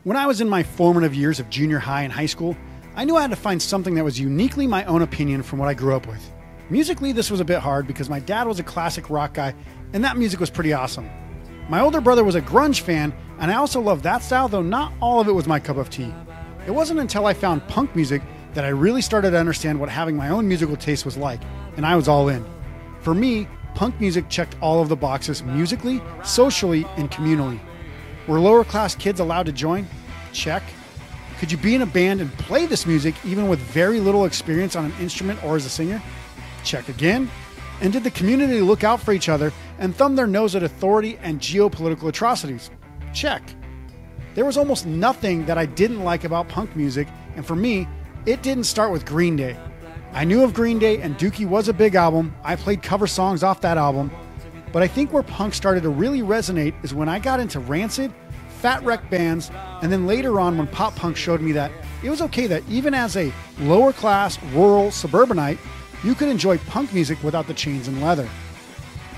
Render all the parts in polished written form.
When I was in my formative years of junior high and high school, I knew I had to find something that was uniquely my own opinion from what I grew up with. Musically, this was a bit hard because my dad was a classic rock guy, and that music was pretty awesome. My older brother was a grunge fan, and I also loved that style, though not all of it was my cup of tea. It wasn't until I found punk music that I really started to understand what having my own musical taste was like, and I was all in. For me, punk music checked all of the boxes musically, socially, and communally. Were lower class kids allowed to join? Check. Could you be in a band and play this music even with very little experience on an instrument or as a singer? Check again. And did the community look out for each other and thumb their nose at authority and geopolitical atrocities? Check. There was almost nothing that I didn't like about punk music, and for me, it didn't start with Green Day. I knew of Green Day, and Dookie was a big album. I played cover songs off that album. But I think where punk started to really resonate is when I got into Rancid, Fat Wreck bands, and then later on when pop punk showed me that it was okay that even as a lower class, rural suburbanite, you could enjoy punk music without the chains and leather.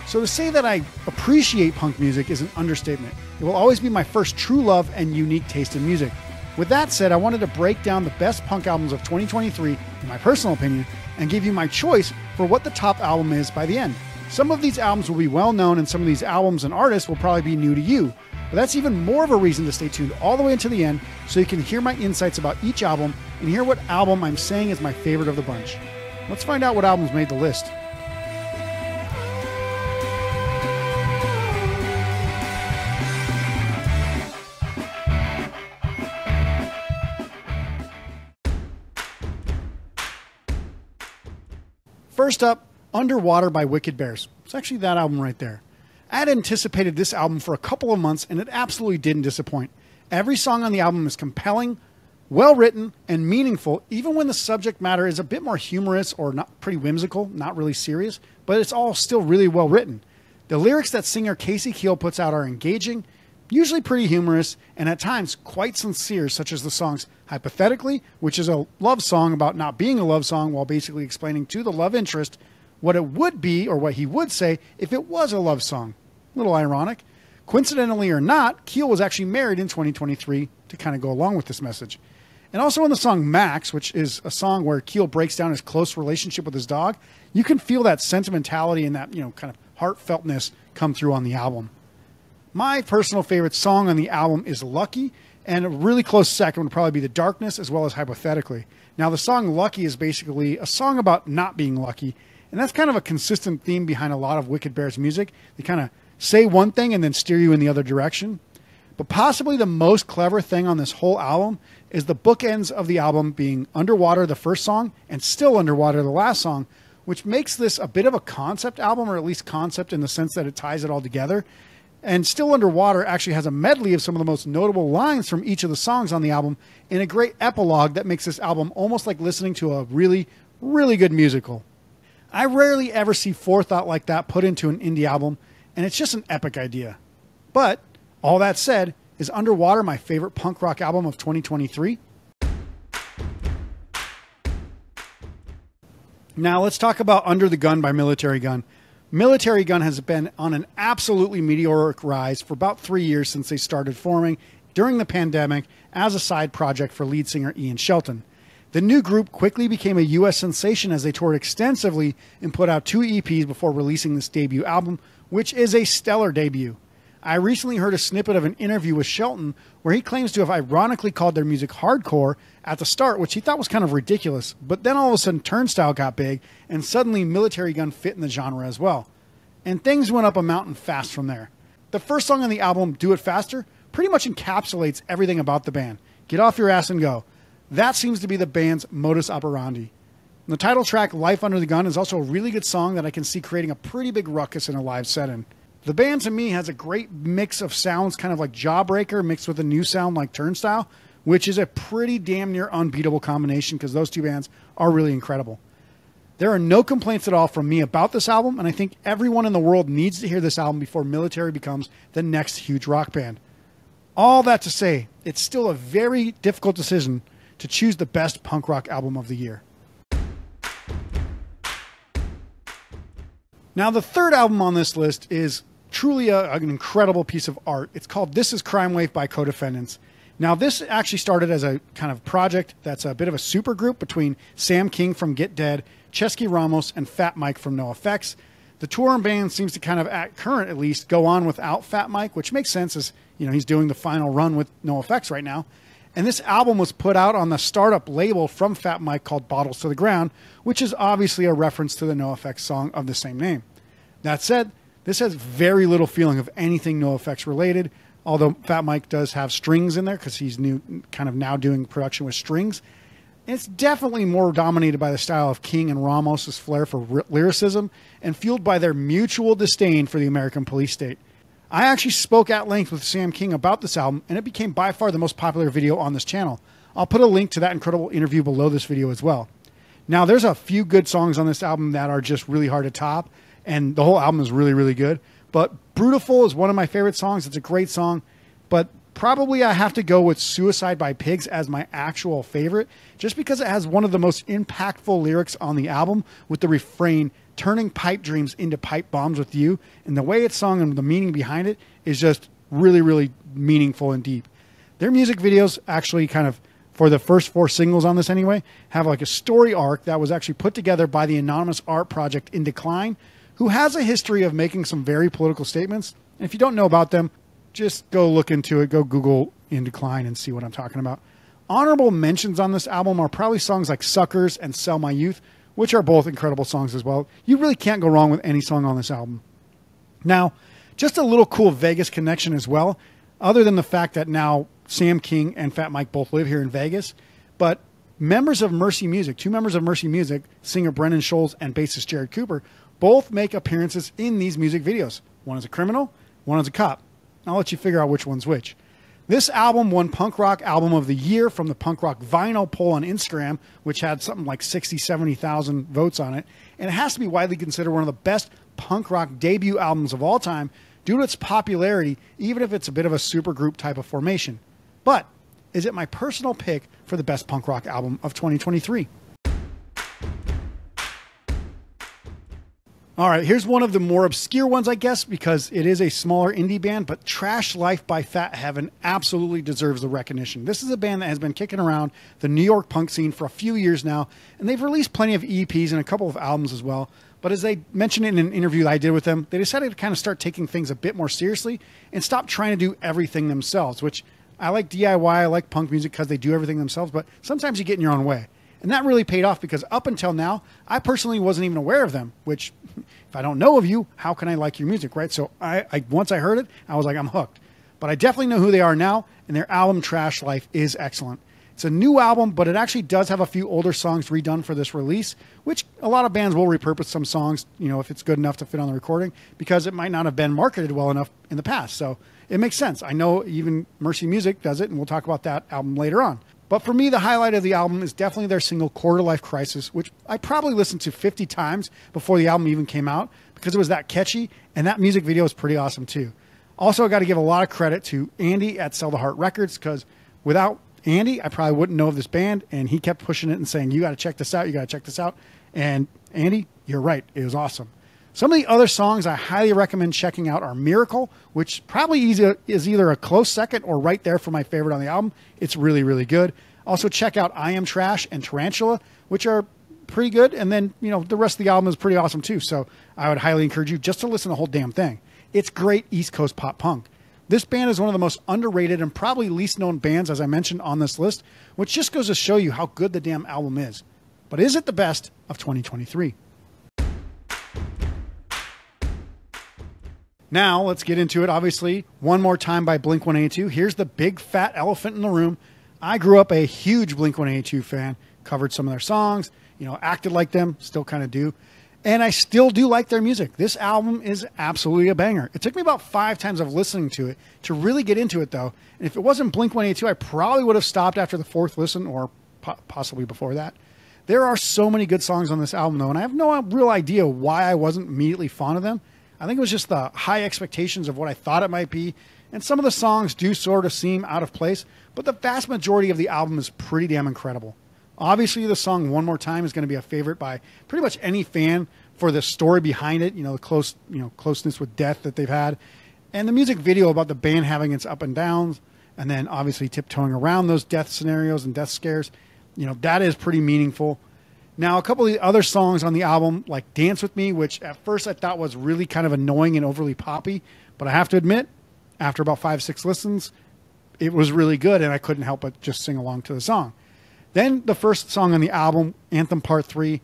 So to say that I appreciate punk music is an understatement. It will always be my first true love and unique taste in music. With that said, I wanted to break down the best punk albums of 2023, in my personal opinion, and give you my choice for what the top album is by the end. Some of these albums will be well known, and some of these albums and artists will probably be new to you. But that's even more of a reason to stay tuned all the way until the end so you can hear my insights about each album and hear what album I'm saying is my favorite of the bunch. Let's find out what albums made the list. First up, Underwater by Wicked Bears. It's actually that album right there. I had anticipated this album for a couple of months, and it absolutely didn't disappoint. Every song on the album is compelling, well-written, and meaningful, even when the subject matter is a bit more humorous or not pretty whimsical, not really serious, but it's all still really well-written. The lyrics that singer Casey Keel puts out are engaging, usually pretty humorous, and at times quite sincere, such as the songs Hypothetically, which is a love song about not being a love song while basically explaining to the love interest what it would be or what he would say if it was a love song. A little ironic. Coincidentally or not, Keel was actually married in 2023 to kind of go along with this message. And also in the song Max, which is a song where Keel breaks down his close relationship with his dog, you can feel that sentimentality and that, kind of heartfeltness come through on the album. My personal favorite song on the album is Lucky, and a really close second would probably be The Darkness as well as Hypothetically. Now the song Lucky is basically a song about not being lucky, and that's kind of a consistent theme behind a lot of Wicked Bears music. They kind of say one thing and then steer you in the other direction. But possibly the most clever thing on this whole album is the bookends of the album being Underwater, the first song, and Still Underwater, the last song, which makes this a bit of a concept album, or at least concept in the sense that it ties it all together. And Still Underwater actually has a medley of some of the most notable lines from each of the songs on the album in a great epilogue that makes this album almost like listening to a really, really good musical. I rarely ever see forethought like that put into an indie album, and it's just an epic idea. But, all that said, is Underwater my favorite punk rock album of 2023? Now let's talk about Under the Gun by Militarie Gun. Militarie Gun has been on an absolutely meteoric rise for about 3 years since they started forming during the pandemic as a side project for lead singer Ian Shelton. The new group quickly became a U.S. sensation as they toured extensively and put out 2 EPs before releasing this debut album, which is a stellar debut. I recently heard a snippet of an interview with Shelton where he claims to have ironically called their music hardcore at the start, which he thought was kind of ridiculous, but then all of a sudden Turnstile got big and suddenly Militarie Gun fit in the genre as well. And things went up a mountain fast from there. The first song on the album, Do It Faster, pretty much encapsulates everything about the band. Get off your ass and go. That seems to be the band's modus operandi. The title track, Life Under the Gun, is also a really good song that I can see creating a pretty big ruckus in a live setting. The band, to me, has a great mix of sounds, kind of like Jawbreaker mixed with a new sound like Turnstile, which is a pretty damn near unbeatable combination because those two bands are really incredible. There are no complaints at all from me about this album, and I think everyone in the world needs to hear this album before Militarie becomes the next huge rock band. All that to say, it's still a very difficult decision to choose the best punk rock album of the year. Now, the third album on this list is truly an incredible piece of art. It's called This Is Crime Wave by Codefendants. Now, this actually started as a kind of project that's a bit of a super group between Sam King from Get Dead, Chesky Ramos, and Fat Mike from NoFX. The touring band seems to kind of, at current at least, go on without Fat Mike, which makes sense as, you know, he's doing the final run with NoFX right now. And this album was put out on the startup label from Fat Mike called Bottles to the Ground, which is obviously a reference to the NoFX song of the same name. That said, this has very little feeling of anything NoFX related, although Fat Mike does have strings in there because he's kind of now doing production with strings. It's definitely more dominated by the style of King and Ramos' flair for lyricism and fueled by their mutual disdain for the American police state. I actually spoke at length with Sam King about this album, and it became by far the most popular video on this channel. I'll put a link to that incredible interview below this video as well. Now, there's a few good songs on this album that are just really hard to top, and the whole album is really, really good. But Brutiful is one of my favorite songs. It's a great song, but probably I have to go with Suicide by Pigs as my actual favorite, just because it has one of the most impactful lyrics on the album with the refrain, turning pipe dreams into pipe bombs with you. And the way it's sung and the meaning behind it is just really, really meaningful and deep. Their music videos actually kind of, for the first 4 singles on this anyway, have like a story arc that was actually put together by the anonymous art project In Decline, who has a history of making some very political statements. And if you don't know about them, just go look into it. Go Google In Decline and see what I'm talking about. Honorable mentions on this album are probably songs like Suckers and Sell My Youth, which are both incredible songs as well. You really can't go wrong with any song on this album. Now, just a little cool Vegas connection as well, other than the fact that now Sam King and Fat Mike both live here in Vegas, but members of Mercy Music, 2 members of Mercy Music, singer Brendan Scholes and bassist Jared Cooper, both make appearances in these music videos. One is a criminal, one is a cop. I'll let you figure out which one's which. This album won Punk Rock Album of the Year from the Punk Rock Vinyl poll on Instagram, which had something like 60, 70,000 votes on it. And it has to be widely considered one of the best punk rock debut albums of all time due to its popularity, even if it's a bit of a supergroup type of formation. But is it my personal pick for the best punk rock album of 2023? All right, here's one of the more obscure ones, I guess, because it is a smaller indie band, but Trash Life by Fat Heaven absolutely deserves the recognition. This is a band that has been kicking around the New York punk scene for a few years now, and they've released plenty of EPs and a couple of albums as well. But as they mentioned in an interview that I did with them, they decided to kind of start taking things a bit more seriously and stop trying to do everything themselves, which I like DIY, I like punk music because they do everything themselves, but sometimes you get in your own way. And that really paid off because up until now, I personally wasn't even aware of them, which if I don't know of you, how can I like your music, right? So once I heard it, I was like, I'm hooked. But I definitely know who they are now, and their album Trash Life is excellent. It's a new album, but it actually does have a few older songs redone for this release, which a lot of bands will repurpose some songs, you know, if it's good enough to fit on the recording, because it might not have been marketed well enough in the past. So it makes sense. I know even Mercy Music does it, and we'll talk about that album later on. But for me, the highlight of the album is definitely their single Quarter Life Crisis, which I probably listened to 50 times before the album even came out because it was that catchy, and that music video is pretty awesome too. Also, I got to give a lot of credit to Andy at Sell the Heart Records, because without Andy, I probably wouldn't know of this band, and he kept pushing it and saying, you got to check this out, you got to check this out. And Andy, you're right, it was awesome. Some of the other songs I highly recommend checking out are Miracle, which probably is either a close second or right there for my favorite on the album. It's really, really good. Also check out I Am Trash and Tarantula, which are pretty good. And then, you know, the rest of the album is pretty awesome too. So I would highly encourage you just to listen to the whole damn thing. It's great East Coast pop punk. This band is one of the most underrated and probably least known bands, as I mentioned on this list, which just goes to show you how good the damn album is. But is it the best of 2023? Now, let's get into it. Obviously, One More Time by Blink-182. Here's the big fat elephant in the room. I grew up a huge Blink-182 fan, covered some of their songs, you know, acted like them, still kind of do. And I still do like their music. This album is absolutely a banger. It took me about 5 times of listening to it to really get into it, though. And if it wasn't Blink-182, I probably would have stopped after the 4th listen or possibly before that. There are so many good songs on this album, though, and I have no real idea why I wasn't immediately fond of them. I think it was just the high expectations of what I thought it might be, and some of the songs do sort of seem out of place, but the vast majority of the album is pretty damn incredible. Obviously, the song One More Time is going to be a favorite by pretty much any fan for the story behind it, you know, the closeness with death that they've had, and the music video about the band having its up and downs, and then obviously tiptoeing around those death scenarios and death scares, that is pretty meaningful. Now, a couple of the other songs on the album, like Dance With Me, which at first I thought was really kind of annoying and overly poppy, but I have to admit, after about 5-6 listens, it was really good, and I couldn't help but just sing along to the song. Then the first song on the album, Anthem Part 3,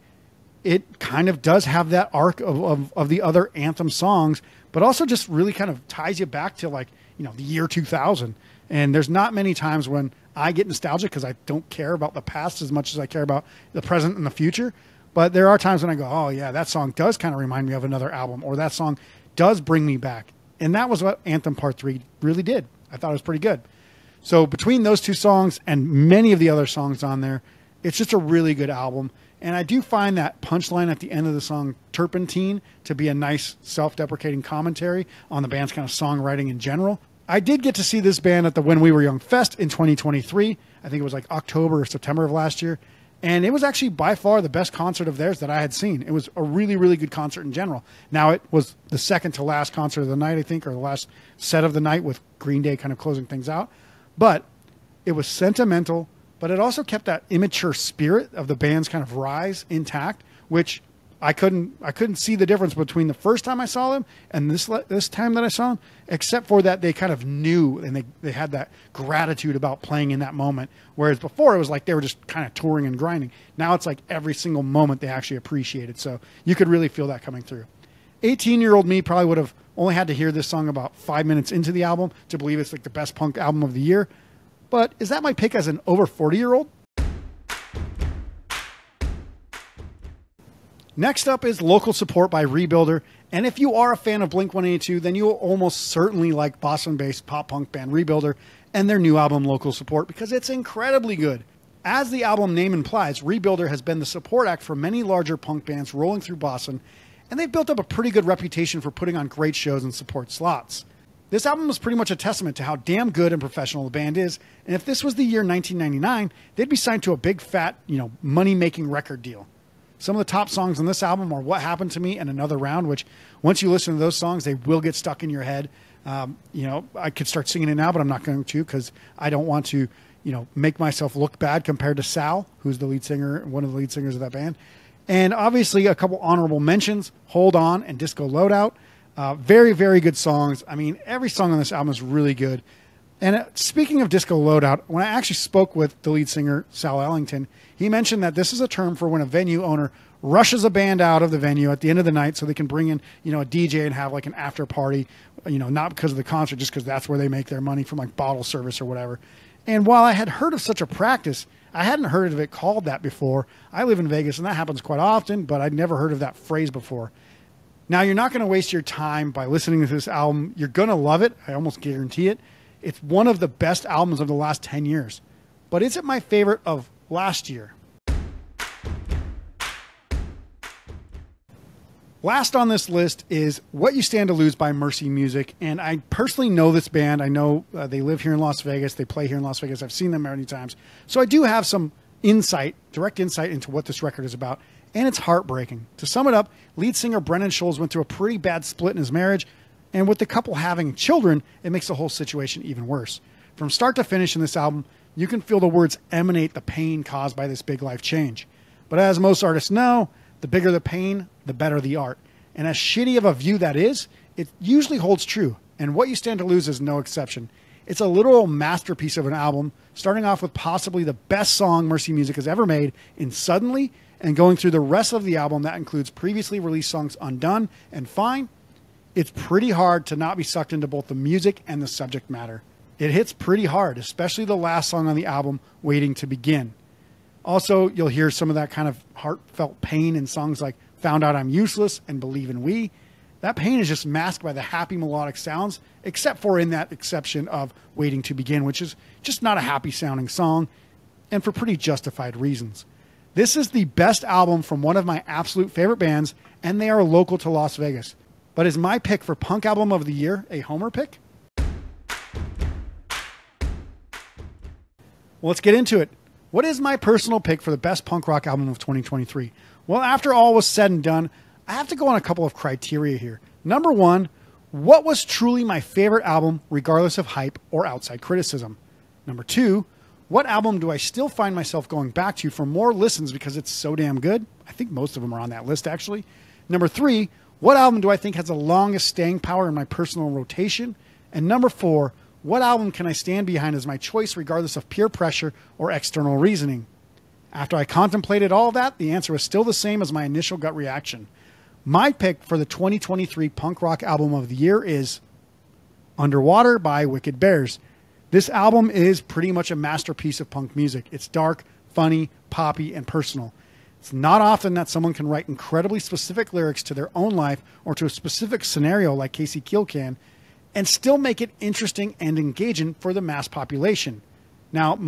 it kind of does have that arc of the other Anthem songs, but also just really kind of ties you back to the year 2000. And there's not many times when I get nostalgic because I don't care about the past as much as I care about the present and the future. But there are times when I go, oh yeah, that song does kind of remind me of another album, or that song does bring me back. And that was what Anthem Part 3 really did. I thought it was pretty good. So between those two songs and many of the other songs on there, it's just a really good album. And I do find that punchline at the end of the song, Turpentine, to be a nice self-deprecating commentary on the band's kind of songwriting in general. I did get to see this band at the When We Were Young Fest in 2023. I think it was like October or September of last year. And it was actually by far the best concert of theirs that I had seen. It was a really, really good concert in general. Now, it was the second to last concert of the night, I think, or the last set of the night with Green Day kind of closing things out. But it was sentimental, but it also kept that immature spirit of the band's kind of rise intact, which I couldn't see the difference between the first time I saw them and this time that I saw them, except for that they kind of knew and they had that gratitude about playing in that moment. Whereas before it was like they were just kind of touring and grinding. Now it's like every single moment they actually appreciated. So you could really feel that coming through. 18-year-old me probably would have only had to hear this song about 5 minutes into the album to believe it's like the best punk album of the year. But is that my pick as an over 40-year-old? Next up is Local Support by Rebuilder. And if you are a fan of Blink-182, then you will almost certainly like Boston-based pop-punk band Rebuilder and their new album Local Support because it's incredibly good. As the album name implies, Rebuilder has been the support act for many larger punk bands rolling through Boston, and they've built up a pretty good reputation for putting on great shows and support slots. This album was pretty much a testament to how damn good and professional the band is, and if this was the year 1999, they'd be signed to a big fat, money-making record deal. Some of the top songs on this album are What Happened to Me and Another Round, which once you listen to those songs, they will get stuck in your head. I could start singing it now, but I'm not going to because I don't want to, make myself look bad compared to Sal, who's the lead singer, one of the lead singers of that band. And obviously a couple honorable mentions, Hold On and Disco Loadout. Very, very good songs. I mean, every song on this album is really good. And speaking of Disco Loadout, when I actually spoke with the lead singer, Sal Ellington, he mentioned that this is a term for when a venue owner rushes a band out of the venue at the end of the night so they can bring in, a DJ and have like an after party, not because of the concert, just because that's where they make their money from like bottle service or whatever. And while I had heard of such a practice, I hadn't heard of it called that before. I live in Vegas and that happens quite often, but I'd never heard of that phrase before. Now, you're not going to waste your time by listening to this album. You're going to love it. I almost guarantee it. It's one of the best albums of the last 10 years. But is it my favorite of last year? Last on this list is What You Stand to Lose by Mercy Music. And I personally know this band. I know they live here in Las Vegas. They play here in Las Vegas. I've seen them many times. So I do have some direct insight into what this record is about. And it's heartbreaking. To sum it up, lead singer Brennan Scholes went through a pretty bad split in his marriage. And with the couple having children, it makes the whole situation even worse. From start to finish in this album, you can feel the words emanate the pain caused by this big life change. But as most artists know, the bigger the pain, the better the art. And as shitty of a view that is, it usually holds true. And What You Stand to Lose is no exception. It's a literal masterpiece of an album, starting off with possibly the best song Mercy Music has ever made in Suddenly, and going through the rest of the album that includes previously released songs Undone and Fine. It's pretty hard to not be sucked into both the music and the subject matter. It hits pretty hard, especially the last song on the album, Waiting to Begin. Also, you'll hear some of that kind of heartfelt pain in songs like Found Out I'm Useless and Believe in We. That pain is just masked by the happy melodic sounds, except for in that exception of Waiting to Begin, which is just not a happy sounding song, and for pretty justified reasons. This is the best album from one of my absolute favorite bands, and they are local to Las Vegas. But is my pick for Punk Album of the Year a homer pick? Well, let's get into it. What is my personal pick for the best punk rock album of 2023? Well, after all was said and done, I have to go on a couple of criteria here. Number one, what was truly my favorite album, regardless of hype or outside criticism? Number 2, what album do I still find myself going back to for more listens because it's so damn good? I think most of them are on that list, actually. Number 3, what album do I think has the longest staying power in my personal rotation? And number 4, what album can I stand behind as my choice regardless of peer pressure or external reasoning? After I contemplated all of that, the answer was still the same as my initial gut reaction. My pick for the 2023 punk rock album of the year is Underwater by Wicked Bears. This album is pretty much a masterpiece of punk music. It's dark, funny, poppy, and personal. It's not often that someone can write incredibly specific lyrics to their own life or to a specific scenario like Casey Keel can and still make it interesting and engaging for the mass population. Now,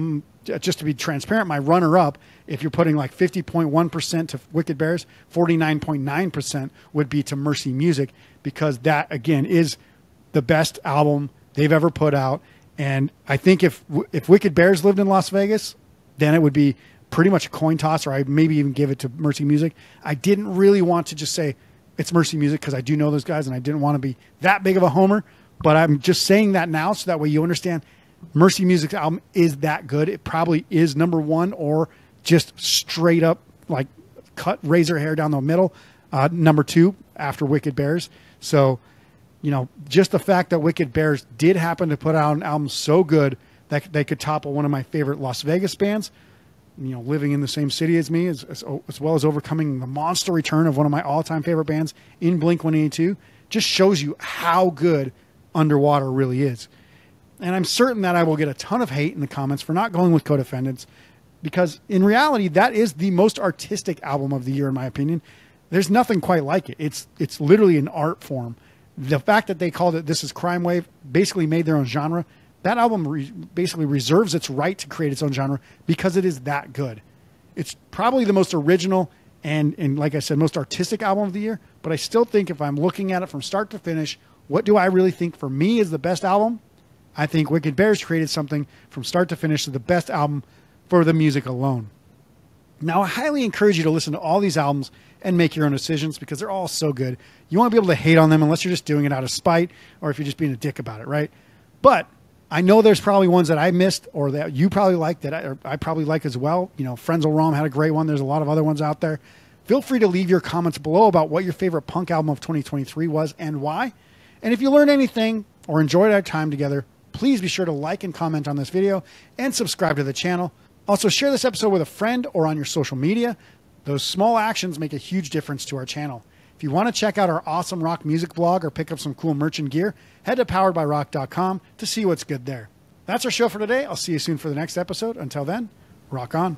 just to be transparent, my runner-up, if you're putting like 50.1% to Wicked Bears, 49.9% would be to Mercy Music, because that, again, is the best album they've ever put out. And I think if Wicked Bears lived in Las Vegas, then it would be pretty much a coin toss, or I'd maybe even give it to Mercy Music. I didn't really want to just say it's Mercy Music because I do know those guys, and I didn't want to be that big of a homer. But I'm just saying that now so that way you understand Mercy Music's album is that good. It probably is number 1 or just straight up like cut razor hair down the middle. Number 2 after Wicked Bears. So, you know, just the fact that Wicked Bears did happen to put out an album so good that they could topple one of my favorite Las Vegas bands, you know, living in the same city as me, as well as overcoming the monster return of one of my all-time favorite bands in Blink-182, just shows you how good Underwater really is. And I'm certain that I will get a ton of hate in the comments for not going with Codefendants, because in reality, that is the most artistic album of the year, in my opinion. There's nothing quite like it. It's literally an art form. The fact that they called it This Is Crime Wave, basically made their own genre, that album basically reserves its right to create its own genre because it is that good. It's probably the most original and like I said, most artistic album of the year, but I still think if I'm looking at it from start to finish, what do I really think for me is the best album? I think Wicked Bears created something from start to finish to the best album for the music alone. Now, I highly encourage you to listen to all these albums and make your own decisions because they're all so good. You won't be able to hate on them unless you're just doing it out of spite or if you're just being a dick about it, right? But I know there's probably ones that I missed or that you probably like that I probably like as well. You know, Frenzel Rom had a great one. There's a lot of other ones out there. Feel free to leave your comments below about what your favorite punk album of 2023 was and why. And if you learned anything or enjoyed our time together, please be sure to like and comment on this video and subscribe to the channel. Also, share this episode with a friend or on your social media. Those small actions make a huge difference to our channel. If you want to check out our awesome rock music blog or pick up some cool merch and gear, head to poweredbyrock.com to see what's good there. That's our show for today. I'll see you soon for the next episode. Until then, rock on.